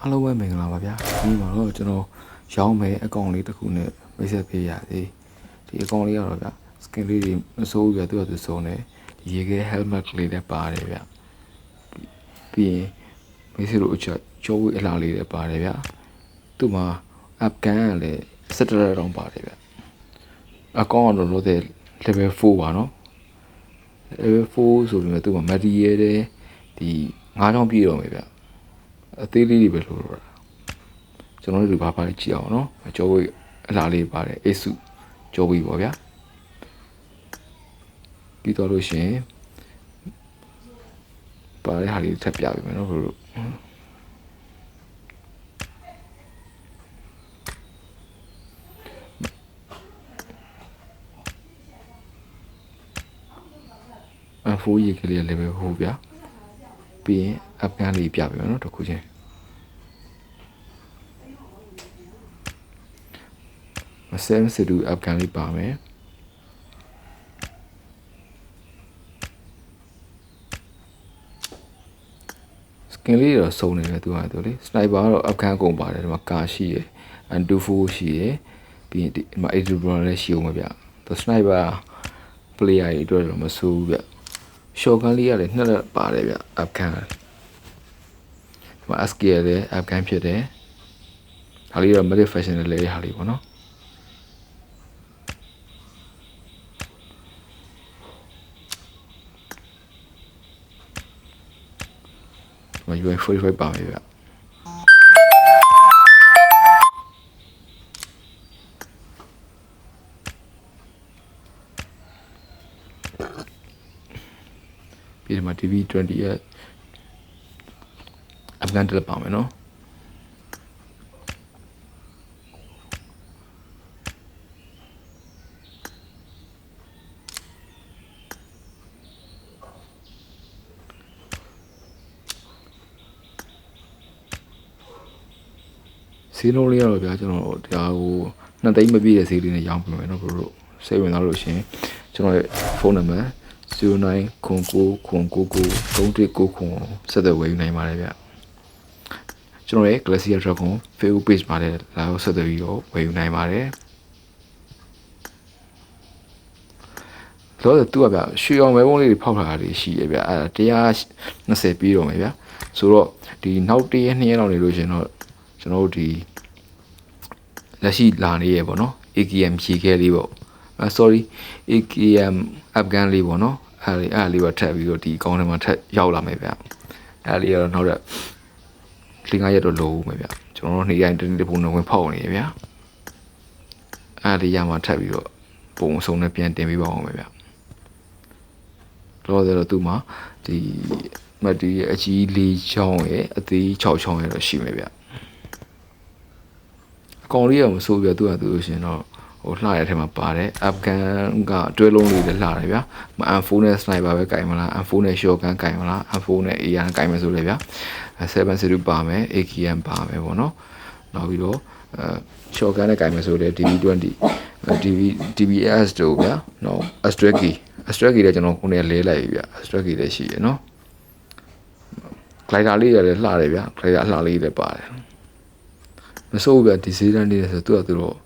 အားလုံးပဲမင်္ဂလာပါဗျာဒီမှာတော့ကျွန်တော်ရောင်းမယ်အကောင့်လေးတစ်ခုနဲ့မိတ်ဆက်ပေးရသေးဒီအကောင့်လေးကတော့ဗျာ skin လေးတွေမစိုးဘူးဗျာသူကသူစုံတယ်ဒီရေခဲ helmet လေးလည်းပါတယ်ဗျာပြီးရင်မိတ်ဆွေတို့အချက်ကြောဝေးအလားလေးလည်းပါတယ်ဗျာသူ့မှာ afghan ကလည်း17တောင်ပါတယ်ဗျာအကောင့်ကတော့လို့တဲ့ level 4ပါနော် level 4ဆိုပြီးတော့သူ့မှာ material တဲ့ဒီ9ချောင်းပြည့်တော့မယ်ဗျာအသေးလေးတွေပဲလို့တော့ကျွန်တော်တို့ဘာပါလဲကြည့်အောင်နော်ကြောဝေးအလားလေးပါတယ်အေးစုကြောဝေးပေါ့ဗျာပြီးတော့လို့ရှိရင်ပါတဲ့ဟာလေးထပ်ပြပေးမယ်နော်ဘလို့အဖိုးကြီးကလေးလည်းပဲဟိုဗျာပြီးရင်အပန်းလေးပြပေးမယ်နော်တစ်ခုချင်းဆမ်စတူအပန်းလေးပါမယ်စကင်လေးတော့စုံနေတယ်သူကသူလေစနိုက်ပါတော့အပန်းကုန်ပါတယ်ဒီမှာကာရှိရယ်အန်တူဖိုးရှိရယ်ပြီးရင်ဒီမှာအေဒူဘရလည်းရှိအောင်ပဲဗျသူစနိုက်ပါပလေယာတွေအတွက်တော့မဆိုးဘူးဗျရှော့ကန်လေးရတယ်နှစ်လက်ပါတယ်ဗျအဖဂန်ဒီမှာ SK လည်းအဖဂန်ဖြစ်တယ်ဒါလေးတော့ Made Fashion လည်းလေးဟာလေးပေါ့နော်ဒီမှာ UI45 ပါမယ်ဗျပြီးဒီမှာ TV20 ရဲ့အဖဂန်တက်ပါမယ်နော်ဈေးနှုန်းလေးကတော့ဗျာကျွန်တော်ဒါဟို2သိန်းမပြည့်တဲ့ဈေးလေးနဲ့ရောင်းပြမယ်နော်ဘလို့စိတ်ဝင်စားလို့ရှင်ကျွန်တော်ရဲ့ဖုန်းနံပါတ်0999993999ဆက်သွယ်ဝယ်ယူနိုင်ပါတယ်ဗျကျွန်တော်ရဲ့ Glacier Dragon Facebook page မှာလည်းလာရောက်ဆက်သွယ်ပြီးတော့ဝယ်ယူနိုင်ပါတယ်လို့သူကဗျရွှေအောင်ဝဲပုံးလေးတွေဖောက်ထားတာတွေရှိရဗျအဲ့ဒါ120ပြီးတော့မယ်ဗျဆိုတော့ဒီနောက်1ရက်2ရက်လောက်နေလို့ရှင်တော့ကျွန်တော်တို့ဒီလက်ရှိလာနေရပေါ့နော် AKM ဖြေခဲလေးပေါ့sorry AKM Afghan လေးပေါ့နော်အဲ့လေးပါထပ်ပြီးတော့ဒီအကောင့်ထဲမှာထပ်ရောက်လာမယ်ဗျအဲ့လေးကတော့နောက်တော့5ရက်တော့လိုဦးမယ်ဗျကျွန်တော်တို့နေ့တိုင်းတစ်ပုံနဲ့ဝင်ဖောက်နေရဗျအဲ့လေးရမှာထပ်ပြီးတော့ပုံအစုံနဲ့ပြန်တင်ပေးပါအောင်မယ်ဗျတော့ဆိုတော့သူ့မှာဒီမတ်ဒီအကြီး4ချောင်းရဲ့အသေး6ချောင်းရဲ့တော့ရှိမယ်ဗျအကောင်လေးကမဆိုးပြသူကသူလို့ရှင်တော့ဟိုလှရတဲ့ထဲမှာပါတယ်အဖဂန်ကတွဲလုံးလေးလည်းလှတယ်ဗျာမအန်ဖိုးနဲ့စနိုက်ပါပဲကင်မလားအန်ဖိုးနဲ့ရှော့ကန်ကင်မလားအန်ဖိုးနဲ့ AR ကင်မယ်ဆိုလေဗျာ702ပါမယ် AKM ပါမယ်ပေါ့နော်နောက်ပြီးတော့ရှော့ကန်နဲ့ကင်မယ်ဆိုလေ DV20 DBS တို့ဗျာနော် Astraki လည်းကျွန်တော်ခုနေလဲလိုက်ပြီဗျာ Astraki လည်းရှိရနော် glider လေးလည်းလှတယ်ဗျာ glider အလှလေးလည်းပါတယ်မစိုးဘူးဗျာဒီဈေးတန်းလေးဆိုသူကသူတော့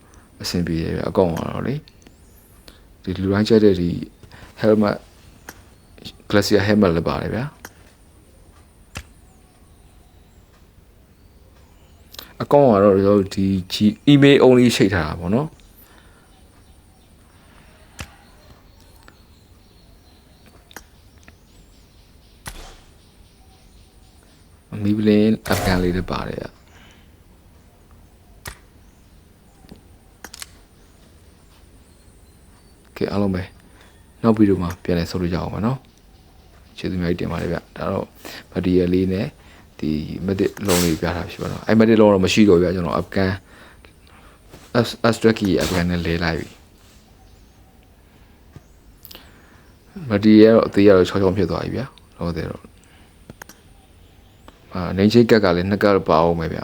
အဆင်ပြေတယ်ဗျအကောင့်ကတော့လေဒီလူတိုင်းချက်တဲ့ဒီ helmet Glacier helmet လည်းပါတယ်ဗျာအကောင့်ကတော့ဒီ email only ချိန်ထားတာပေါ့နော်မီဘလင်းအဖဂန်လေးလည်းပါတယ်ဗျကဲအားလုံးပဲနောက်ဗီဒီယိုမှာပြန်လည်ဆုံလို့ကြအောင်ပါနော်ကျေးဇူးများတင်ပါတယ်ဗျဒါတော့မက်တီရယ်လေးနဲ့ဒီမက်တစ်လုံးလေးပြထားဖြစ်ပါတော့အဲ့မက်တစ်လုံးတော့မရှိတော့ဗျကျွန်တော်အဖဂန်Astraki အဖဂန်နဲ့လဲလိုက်ပြီမက်တီရယ်တော့အသေးရတော့6ချောင်းဖြစ်သွားပြီဗျတော့တဲ့တော့နေချိတ်ကက်ကလည်း2ကက်ပါအောင်ပဲဗျ